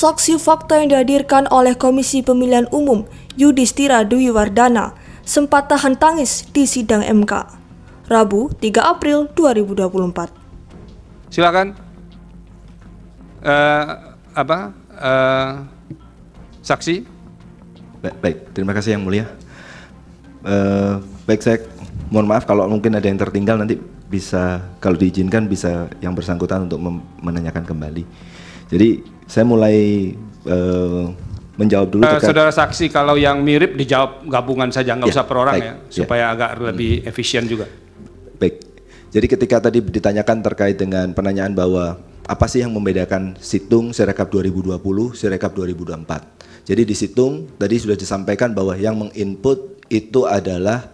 Saksi fakta yang dihadirkan oleh Komisi Pemilihan Umum Yudhistira Dwi Wardana sempat tahan tangis di sidang MK. Rabu, 3 April 2024. Silakan. Saksi. Baik, terima kasih Yang Mulia. Baik, saya mohon maaf kalau mungkin ada yang tertinggal, nanti bisa kalau diizinkan bisa yang bersangkutan untuk menanyakan kembali. Jadi saya mulai menjawab dulu. Saudara saksi, kalau yang mirip dijawab gabungan saja, nggak usah per orang ya, supaya agak lebih efisien juga. Baik, jadi ketika tadi ditanyakan terkait dengan penanyaan bahwa apa sih yang membedakan Situng Sirekap 2020, Sirekap 2024. Jadi di Situng tadi sudah disampaikan bahwa yang menginput itu adalah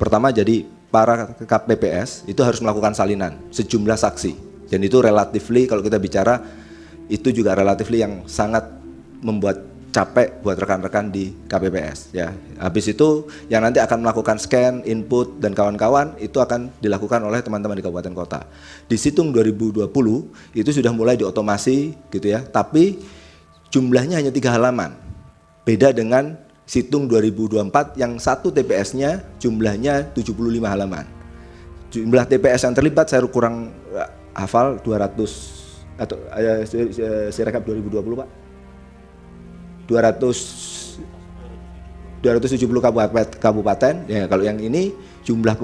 pertama, jadi para KPPS itu harus melakukan salinan sejumlah saksi. Dan itu relatifly, kalau kita bicara, itu juga relatifly yang sangat membuat capek buat rekan-rekan di KPPS ya. Habis itu yang nanti akan melakukan scan, input dan kawan-kawan itu akan dilakukan oleh teman-teman di kabupaten kota. Di Situng 2020 itu sudah mulai diotomasi gitu ya, tapi jumlahnya hanya 3 halaman. Beda dengan Situng 2024 yang satu TPS-nya jumlahnya 75 halaman. Jumlah TPS yang terlibat saya kurang hafal 200 atau Sirekap 2020 Pak, 270 kabupaten ya. Kalau yang ini jumlah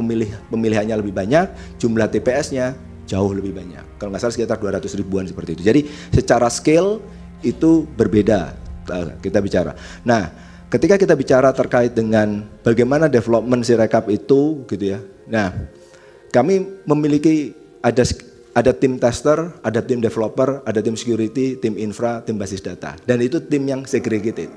pemilihannya lebih banyak, jumlah TPS-nya jauh lebih banyak, kalau nggak salah sekitar 200 ribuan seperti itu. Jadi secara scale itu berbeda kita bicara. Nah, ketika kita bicara terkait dengan bagaimana development Sirekap itu gitu ya. Nah, kami memiliki ada tim tester, ada tim developer, ada tim security, tim infra, tim basis data. Dan itu tim yang segregated.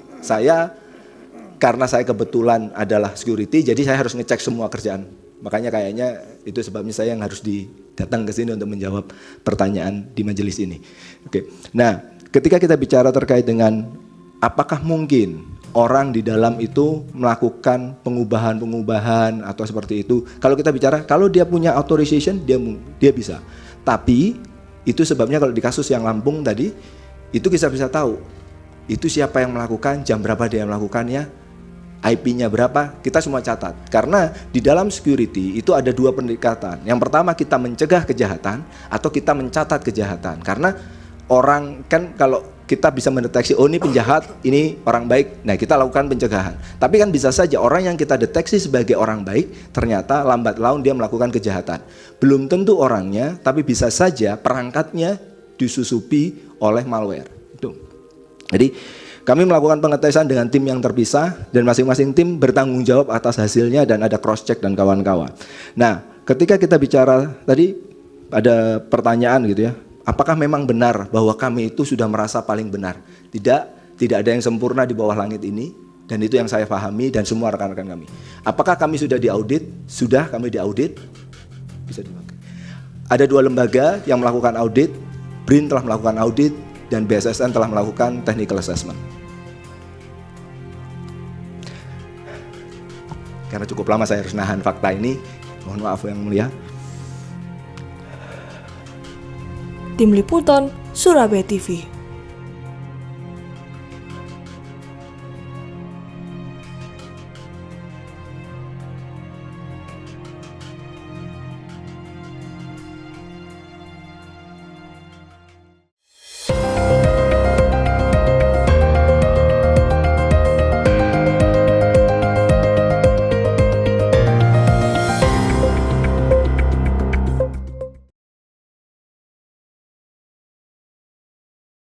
Karena saya kebetulan adalah security, jadi saya harus ngecek semua kerjaan. Makanya kayaknya itu sebabnya saya yang harus datang ke sini untuk menjawab pertanyaan di majelis ini. Oke. Nah, ketika kita bicara terkait dengan apakah mungkin orang di dalam itu melakukan pengubahan atau seperti itu. Kalau kita bicara, kalau dia punya authorization, dia bisa. Tapi itu sebabnya kalau di kasus yang Lampung tadi, itu kita bisa tahu itu siapa yang melakukan, jam berapa dia melakukannya, IP-nya berapa, kita semua catat. Karena di dalam security itu ada 2 pendekatan. Yang pertama, kita mencegah kejahatan atau kita mencatat kejahatan. Karena orang kan kalau kita bisa mendeteksi, oh ini penjahat, ini orang baik, nah kita lakukan pencegahan. Tapi kan bisa saja orang yang kita deteksi sebagai orang baik, ternyata lambat laun dia melakukan kejahatan. Belum tentu orangnya, tapi bisa saja perangkatnya disusupi oleh malware. Itu. Jadi kami melakukan pengetesan dengan tim yang terpisah, dan masing-masing tim bertanggung jawab atas hasilnya, dan ada cross check dan kawan-kawan. Nah, ketika kita bicara tadi ada pertanyaan gitu ya, apakah memang benar bahwa kami itu sudah merasa paling benar? Tidak ada yang sempurna di bawah langit ini, dan itu yang saya pahami dan semua rekan-rekan kami. Apakah kami sudah diaudit? Sudah, kami diaudit. Bisa dipakai. Ada 2 lembaga yang melakukan audit, BRIN telah melakukan audit, dan BSSN telah melakukan technical assessment. Karena cukup lama saya harus nahan fakta ini, mohon maaf Yang Mulia. Tim Liputan Surabaya TV.